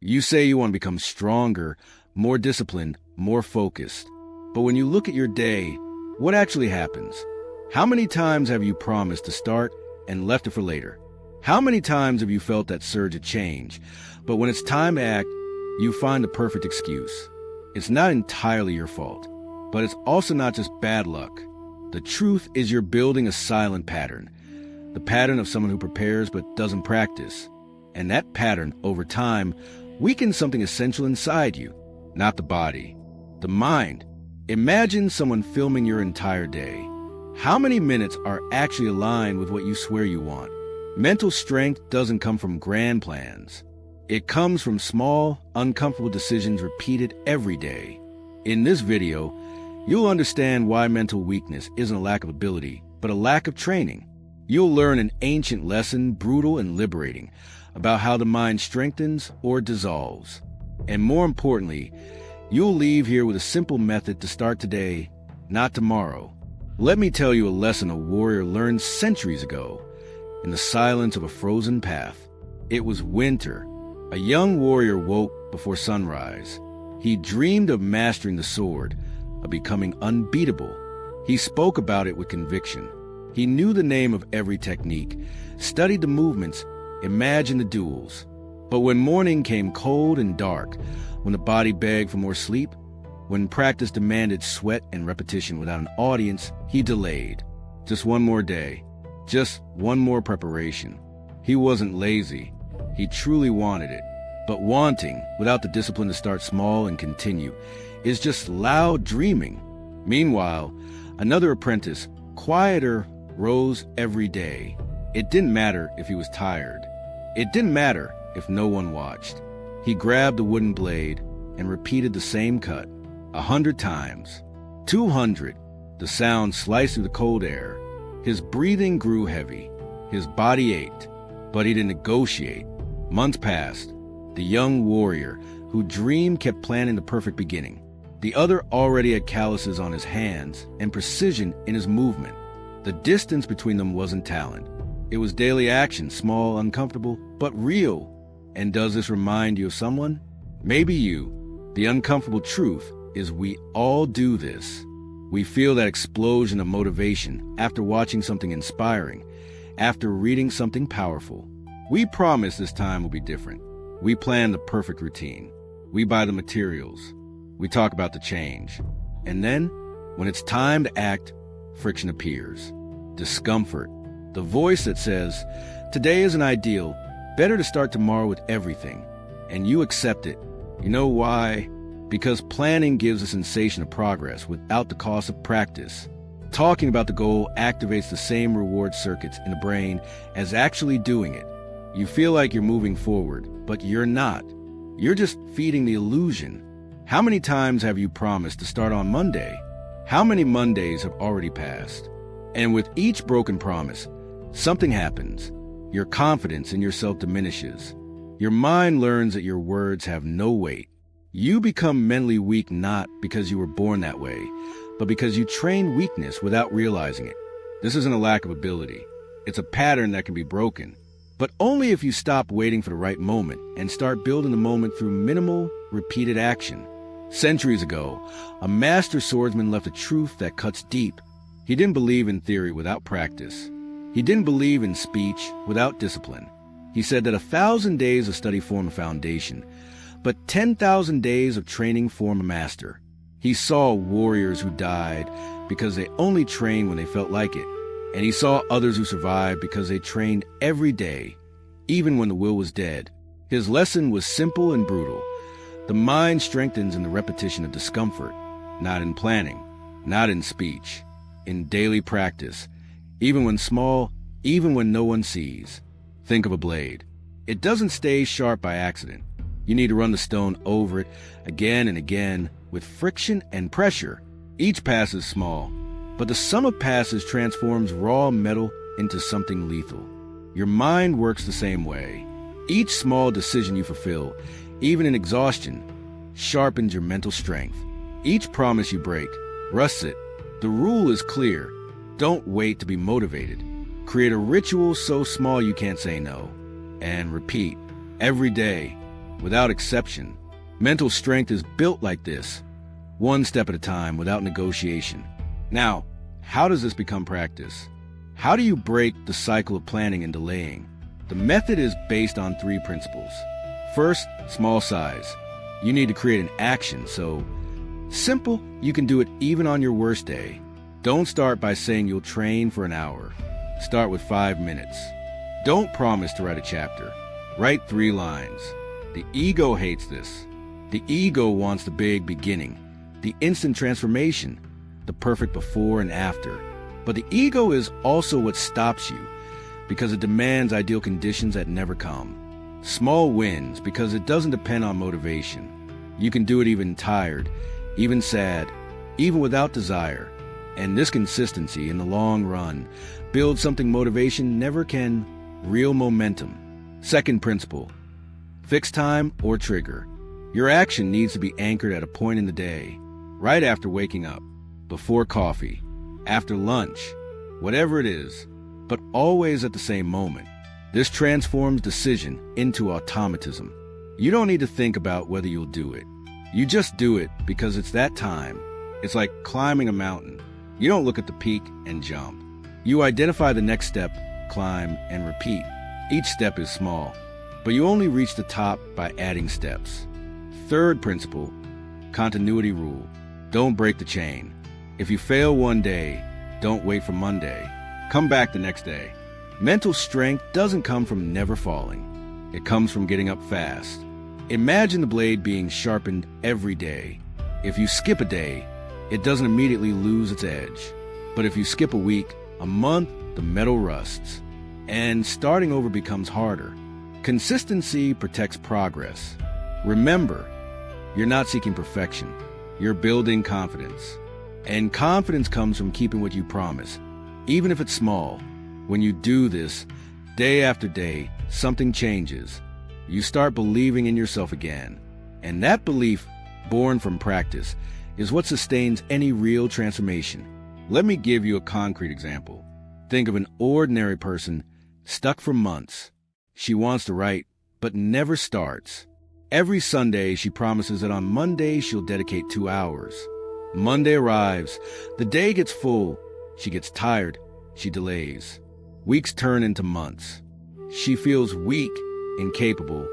You say you want to become stronger, more disciplined, more focused. But when you look at your day, what actually happens? How many times have you promised to start and left it for later? How many times have you felt that surge of change, but when it's time to act, you find the perfect excuse? It's not entirely your fault, but it's also not just bad luck. The truth is you're building a silent pattern, the pattern of someone who prepares but doesn't practice. And that pattern, over time, weakens something essential inside you, not the body, the mind. Imagine someone filming your entire day. How many minutes are actually aligned with what you swear you want? Mental strength doesn't come from grand plans. It comes from small, uncomfortable decisions repeated every day. In this video, you'll understand why mental weakness isn't a lack of ability, but a lack of training. You'll learn an ancient lesson, brutal and liberating, about how the mind strengthens or dissolves. And more importantly, you'll leave here with a simple method to start today, not tomorrow. Let me tell you a lesson a warrior learned centuries ago, in the silence of a frozen path. It was winter. A young warrior woke before sunrise. He dreamed of mastering the sword, of becoming unbeatable. He spoke about it with conviction. He knew the name of every technique, studied the movements, imagined the duels. But when morning came cold and dark, when the body begged for more sleep, when practice demanded sweat and repetition without an audience, he delayed. Just one more day, just one more preparation. He wasn't lazy. He truly wanted it. But wanting, without the discipline to start small and continue, is just loud dreaming. Meanwhile, another apprentice, quieter, rose every day. It didn't matter if he was tired. It didn't matter if no one watched. He grabbed a wooden blade and repeated the same cut 100 times. 200. The sound sliced through the cold air. His breathing grew heavy. His body ached. But he didn't negotiate. Months passed. The young warrior who dreamed kept planning the perfect beginning. The other already had calluses on his hands and precision in his movement. The distance between them wasn't talent. It was daily action, small, uncomfortable, but real. And does this remind you of someone? Maybe you. The uncomfortable truth is we all do this. We feel that explosion of motivation after watching something inspiring, after reading something powerful. We promise this time will be different. We plan the perfect routine. We buy the materials. We talk about the change. And then, when it's time to act, friction appears. Discomfort. The voice that says, today isn't ideal. Better to start tomorrow with everything. And you accept it. You know why? Because planning gives a sensation of progress without the cost of practice. Talking about the goal activates the same reward circuits in the brain as actually doing it. You feel like you're moving forward, but you're not. You're just feeding the illusion. How many times have you promised to start on Monday? How many Mondays have already passed? And with each broken promise, something happens. Your confidence in yourself diminishes. Your mind learns that your words have no weight. You become mentally weak not because you were born that way, but because you train weakness without realizing it. This isn't a lack of ability. It's a pattern that can be broken. But only if you stop waiting for the right moment and start building the moment through minimal, repeated action. Centuries ago, a master swordsman left a truth that cuts deep. He didn't believe in theory without practice. He didn't believe in speech without discipline. He said that 1,000 days of study form a foundation, but 10,000 days of training form a master. He saw warriors who died because they only trained when they felt like it. And he saw others who survived because they trained every day, even when the will was dead. His lesson was simple and brutal. The mind strengthens in the repetition of discomfort, not in planning, not in speech, in daily practice, even when small, even when no one sees. Think of a blade. It doesn't stay sharp by accident. You need to run the stone over it again and again with friction and pressure. Each pass is small, but the sum of passes transforms raw metal into something lethal. Your mind works the same way. Each small decision you fulfill, even in exhaustion, sharpens your mental strength. Each promise you break rusts it. The rule is clear. Don't wait to be motivated. Create a ritual so small you can't say no. And repeat every day. without exception. Mental strength is built like this, one step at a time without negotiation. Now, how does this become practice? How do you break the cycle of planning and delaying? The method is based on 3 principles. First, small size. You need to create an action, so simple, you can do it even on your worst day. Don't start by saying you'll train for an hour. Start with 5 minutes. Don't promise to write a chapter. Write 3 lines. The ego hates this. The ego wants the big beginning, the instant transformation, the perfect before and after. But the ego is also what stops you, because it demands ideal conditions that never come. Small wins because it doesn't depend on motivation. You can do it even tired, even sad, even without desire. And this consistency in the long run builds something motivation never can, real momentum. Second principle, fixed time or trigger. Your action needs to be anchored at a point in the day, right after waking up, before coffee, after lunch, whatever it is, but always at the same moment. This transforms decision into automatism. You don't need to think about whether you'll do it. You just do it because it's that time. It's like climbing a mountain. You don't look at the peak and jump. You identify the next step, climb, and repeat. Each step is small, but you only reach the top by adding steps. Third principle, continuity rule. Don't break the chain. If you fail one day, don't wait for Monday. Come back the next day. Mental strength doesn't come from never falling. It comes from getting up fast. Imagine the blade being sharpened every day. If you skip a day, it doesn't immediately lose its edge. But if you skip a week, a month, the metal rusts. And starting over becomes harder. Consistency protects progress. Remember, you're not seeking perfection. You're building confidence. And confidence comes from keeping what you promise, even if it's small. When you do this, day after day, something changes. You start believing in yourself again. And that belief, born from practice, is what sustains any real transformation. Let me give you a concrete example. Think of an ordinary person stuck for months. She wants to write, but never starts. Every Sunday, she promises that on Monday, she'll dedicate 2 hours. Monday arrives. The day gets full. She gets tired. She delays. Weeks turn into months. She feels weak, incapable,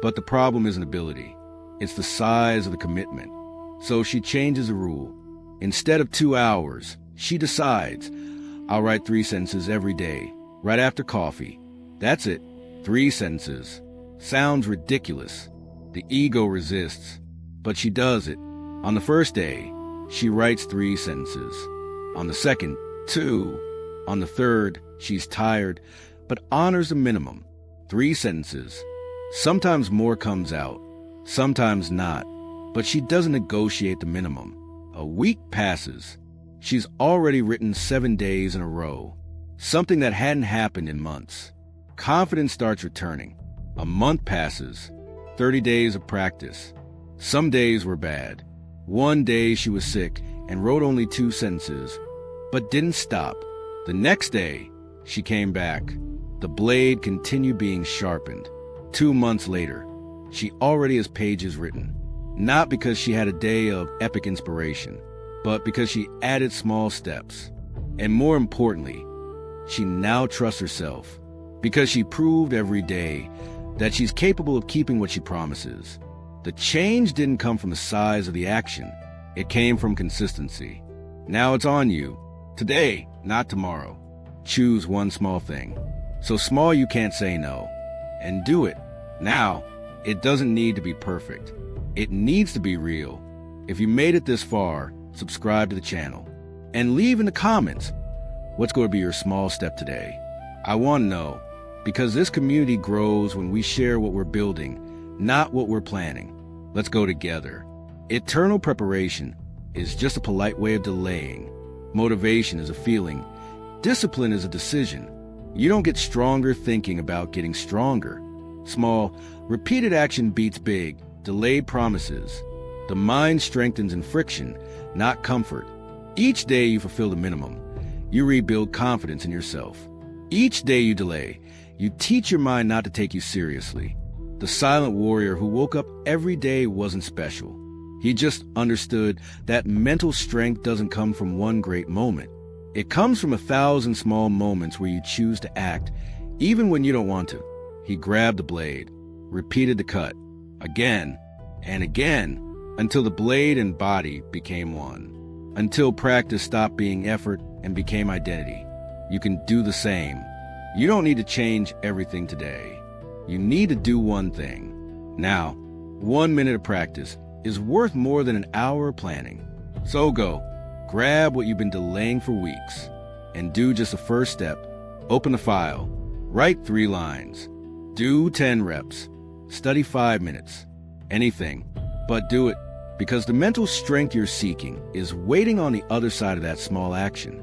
but the problem isn't ability. It's the size of the commitment. So she changes the rule. Instead of 2 hours, she decides, I'll write 3 sentences every day, right after coffee. That's it. 3 sentences. Sounds ridiculous. The ego resists, but she does it. On the first day, she writes 3 sentences. On the second, 2. On the third, she's tired, but honors the minimum. 3 sentences. Sometimes more comes out, sometimes not, but she doesn't negotiate the minimum. A week passes. She's already written 7 days in a row, something that hadn't happened in months. Confidence starts returning. A month passes. 30 days of practice. Some days were bad. One day she was sick and wrote only 2 sentences, but didn't stop. The next day, she came back. The blade continued being sharpened. 2 months later, she already has pages written, not because she had a day of epic inspiration, but because she added small steps. And more importantly, she now trusts herself, because she proved every day that she's capable of keeping what she promises. The change didn't come from the size of the action. It came from consistency. Now it's on you. Today, not tomorrow. Choose one small thing. So small you can't say no. And do it. Now, it doesn't need to be perfect. It needs to be real. If you made it this far, subscribe to the channel. And leave in the comments, what's going to be your small step today? I want to know, because this community grows when we share what we're building, not what we're planning. Let's go together. Eternal preparation is just a polite way of delaying. Motivation is a feeling. Discipline is a decision. You don't get stronger thinking about getting stronger. Small, repeated action beats big, delayed promises. The mind strengthens in friction, not comfort. Each day you fulfill the minimum. You rebuild confidence in yourself. Each day you delay, you teach your mind not to take you seriously. The silent warrior who woke up every day wasn't special. He just understood that mental strength doesn't come from one great moment. It comes from 1,000 small moments where you choose to act, even when you don't want to. He grabbed the blade, repeated the cut, again and again, until the blade and body became one. Until practice stopped being effort and became identity. You can do the same. You don't need to change everything today. You need to do one thing. Now, 1 minute of practice is worth more than an hour of planning. So go, grab what you've been delaying for weeks, and do just the first step. Open the file, write 3 lines, do 10 reps, study 5 minutes. Anything, but do it, because the mental strength you're seeking is waiting on the other side of that small action.